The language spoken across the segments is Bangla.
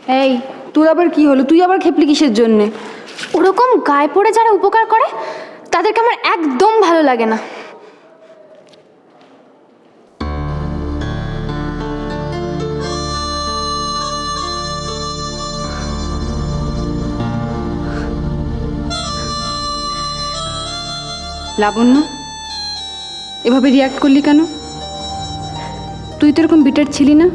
এই তোর আবার কি হলো? তুই আবার খেপলি কিসের জন্যে? ওরকম গায়ে পড়ে যারা উপকার করে তাদেরকে আমার একদম ভালো লাগে না। লাবণ্য, এভাবে রিয়াক্ট করলি কেন? তুই তো এরকম বিটার ছিলি না।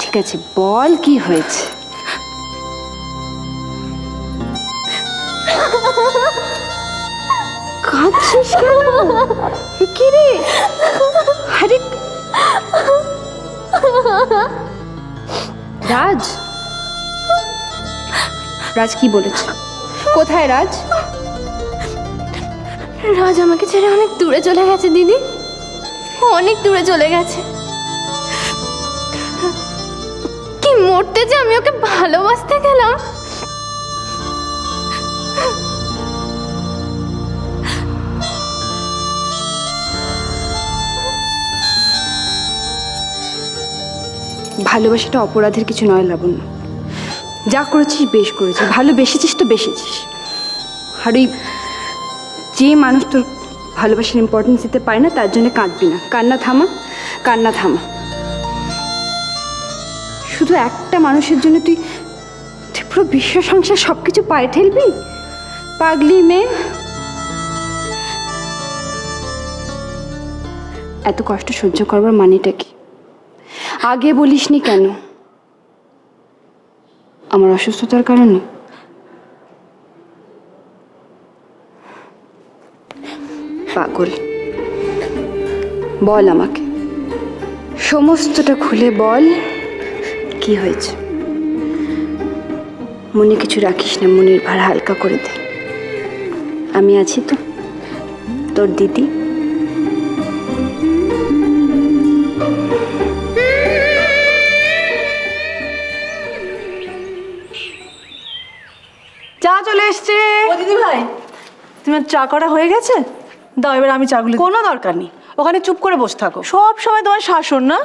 ঠিক আছে, বল কি হয়েছে। কাঁদছিস কেন? কি রে? আরে রাজ, রাজ কি বলেছে? কোথায় রাজ? রাজ আমাকে ছেড়ে অনেক দূরে চলে গেছে দিদি, অনেক দূরে চলে গেছে। কি মরতে যে আমি ওকে ভালোবাসতে গেলাম। ভালোবাসাটা অপরাধের কিছু নয় লাবণ্য। যা করেছিস বেশ করেছিস, ভালোবেসেছিস তো বেসেছিস। আর ওই যে মানুষ তোর ভালোবাসার ইম্পর্টেন্স দিতে পারে না তার জন্য কাঁদবি না। কান্না থামা, কান্না থামা। শুধু একটা মানুষের জন্য তুই তুই পুরো বিশ্ব সংসার সব কিছু পায়ে ঠেলবি? পাগলি মেয়ে। এত কষ্ট সহ্য করবার মানেটা কি? আগে বলিসনি কেন? আমার অসুস্থতার কারণে? পাগল, বল আমাকে, সমস্তটা খুলে বল, কি হয়েছে? মনে কিছু রাখিস না, মনের ভার হালকা করে দে। আমি আছি তো, তোর দিদি। চা চলে এসছে। ও দিদি ভাই, তোমার চা করা হয়ে গেছে? দাও এবার আমি চাগুলো। কোনো দরকার নেই, ওখানে চুপ করে বসে থাকো। সব সময় তোমার শাসন না?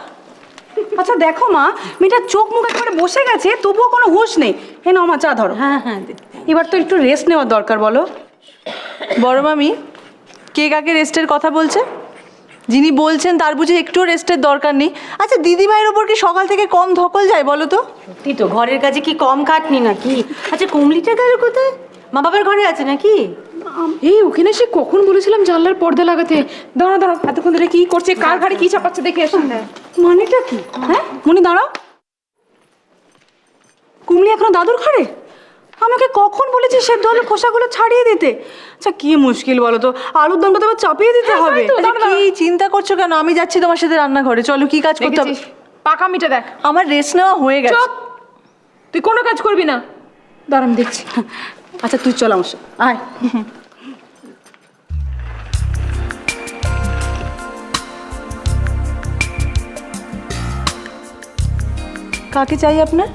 আচ্ছা দেখো মা, মেয়েটা চোখ মুখ করে বসে গেছে, তবুও কোনো হুঁশ নেই। এ নাও মা চা ধরো। হ্যাঁ হ্যাঁ। এবার তো একটু রেস্ট নেওয়ার দরকার, বলো। বড় মামি, কে কাকে রেস্টের কথা বলছে? যিনি বলছেন তার বুঝে একটুও রেস্টের দরকার নেই। আচ্ছা দিদি ভাইয়ের ওপর কি সকাল থেকে কম ধকল যায় বলো তো? সত্যি তো, ঘরের কাজে কি কম খাটনি নাকি? আচ্ছা কুমলিটা গেল কোথায়? মা বাবার ঘরে আছে নাকি? এই ওখানে সে কখন বলেছিলাম জানলার পর্দা লাগাতে। দাঁড়া দাঁড়া, এতক্ষণ ধরে কি করছে, কার ঘাড়ে কি চাপাচ্ছে দেখে আসুন। মানেটা কি? হ্যাঁ মনি দাঁড়াও। কুমলি এখনো দাদুর ঘরে? আমাকে কখন বলেছি সে দলের খোসাগুলো ছাড়িয়ে দিতে। আচ্ছা কি মুশকিল বলো তো, আলুর দমটা তো আবার চাপিয়ে দিতে হবে। আচ্ছা, কি চিন্তা করছো কেন? আমি যাচ্ছি তোমার সাথে রান্নাঘরে, চলো কি কাজ করতে হবে। পাকামিটা দেখ। আমার রেস্ট নেওয়া হয়ে গেছে। চুপ! তুই কোনো কাজ করবি না। দাঁড়া আমি দেখছি। আচ্ছা তুই চল আমার সাথে, আয়। কাকে চাই আপনার?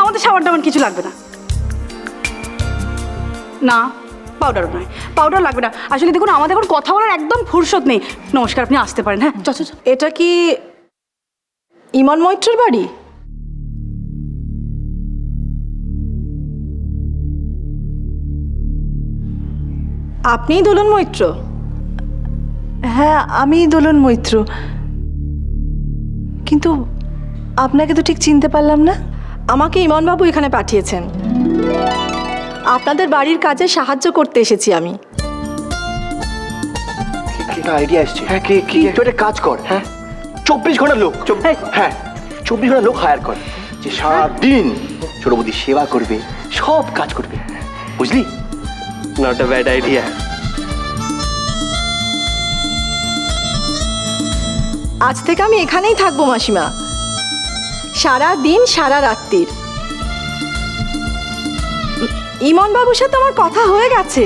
আমাদের সাবান টাবান কিছু লাগবে না। না পাউডারও নয়, পাউডার লাগবে না। আসলে দেখুন আমাদের এখন কথা বলার একদম ফুরসত নেই। নমস্কার, আপনি আসতে পারেন। হ্যাঁ চল চল চল। এটা কি ইমন মৈত্রের বাড়ি? আপনিই দোলন মৈত্র? হ্যাঁ আমি দোলন মৈত্র, কিন্তু আপনাকে তো ঠিক চিনতে পারলাম না। আমাকে ইমনবাবু এখানে পাঠিয়েছেন, আপনাদের বাড়ির কাজে সাহায্য করতে এসেছি আমি। একটা আইডিয়া আসছে। হ্যাঁ কি তুই একটা কাজ কর। হ্যাঁ 24 ঘন্টা লোক, হ্যাঁ 24 ঘন্টা লোক হায়ার কর, যে সারাদিন ছোট বৌদি সেবা করবে, সব কাজ করবে, বুঝলি? Not a bad idea. আজ থেকে আমি এখানেই থাকবো মাসিমা, সারা দিন সারা রাত্রির। ইমন বাবুর সাথে আমার কথা হয়ে গেছে,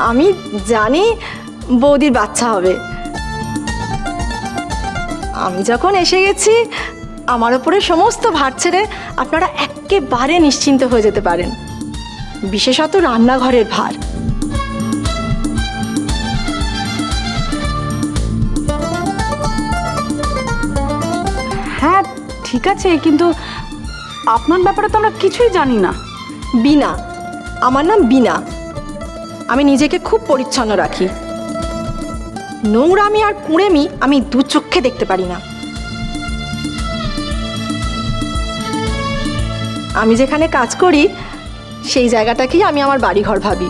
আমি জানি বৌদির বাচ্চা হবে। আমি যখন এসে গেছি আমার ওপরে সমস্ত ভার ছেড়ে আপনারা একেবারে নিশ্চিন্ত হয়ে যেতে পারেন, বিশেষত রান্নাঘরের ভার। ঠিক আছে, কিন্তু আপনার ব্যাপারে তো আমরা কিছুই জানি না। বিনা, আমার নাম বিনা। আমি নিজেকে খুব পরিচ্ছন্ন রাখি। নোংরামি আর কুঁড়েমি আমি দু চোখে দেখতে পারি না। আমি যেখানে কাজ করি সেই জায়গাটাকেই আমি আমার বাড়িঘর ভাবি।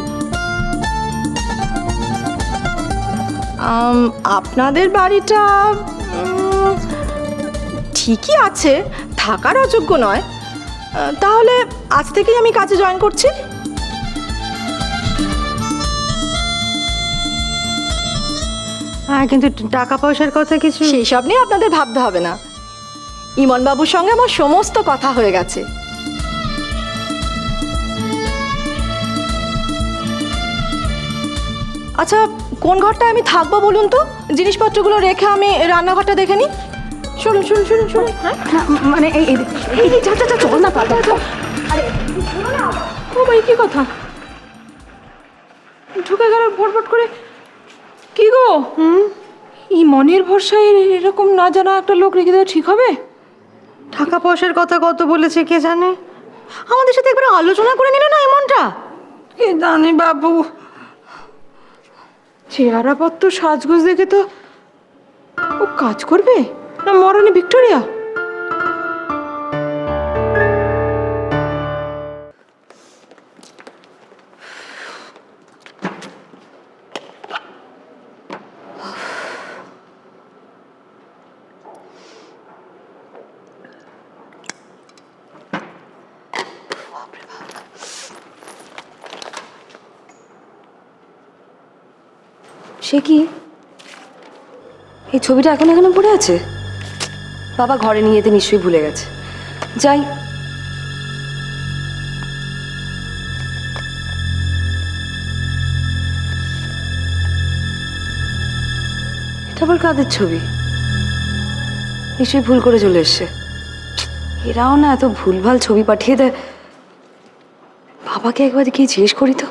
আপনাদের বাড়িটা ঠিকই আছে, থাকার অযোগ্য নয়। তাহলে আজ থেকেই আমি কাজে জয়েন করছি। হ্যাঁ, কিন্তু টাকা পয়সার কথা কিছু? সেই সব নিয়ে আপনাদের ভাবতে হবে না। ইমনবাবুর সঙ্গে আমার সমস্ত কথা হয়ে গেছে। আচ্ছা, কোন ঘরটায় আমি থাকবো বলুন তো? জিনিসপত্রগুলো রেখে আমি রান্নাঘরটা দেখে নিই। শুনুন শুনুন শুনুন শুনুন। হ্যাঁ, না, মানে এই যা যা যা, চল না পাতা। ও ভাই, কি কথা? ঢুকে গেল ভটভট করে। কি গো, এই মনের ভরসায় এরকম না জানা একটা লোক রেখে দেওয়া ঠিক হবে? টাকা পয়সার কথা কত বলেছে কে জানে। আমাদের সাথে একবার আলোচনা করে নিল না এমনটা। কে জানে বাবু, চেহারাপত্র সাজগোজ দেখে তো ও কাজ করবে না মহারানী ভিক্টোরিয়া। সে কি, এই ছবিটা এখন এখানে পড়ে আছে? বাবা ঘরে নিয়ে যেতে নিশ্চয়ই ভুলে গেছে। যাই। এটা আবার কাদের ছবি? নিশ্চয়ই ভুল করে চলে এসছে। এরাও না এত ভুলভাল ছবি পাঠিয়ে দেয়। বাবাকে একবার গিয়ে জিজ্ঞেস করি তো।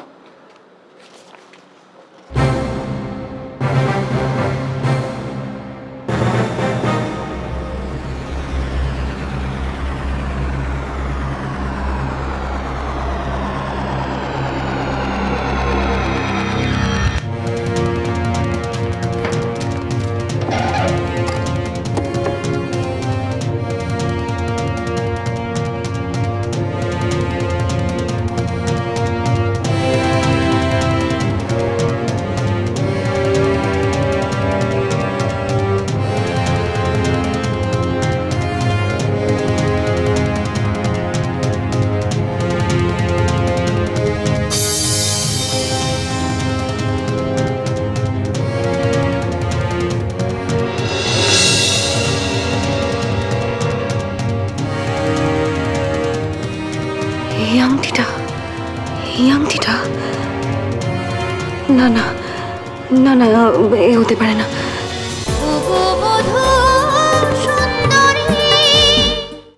এই আংটিটা, এই আংটিটা, না না না না, এ হতে পারে না।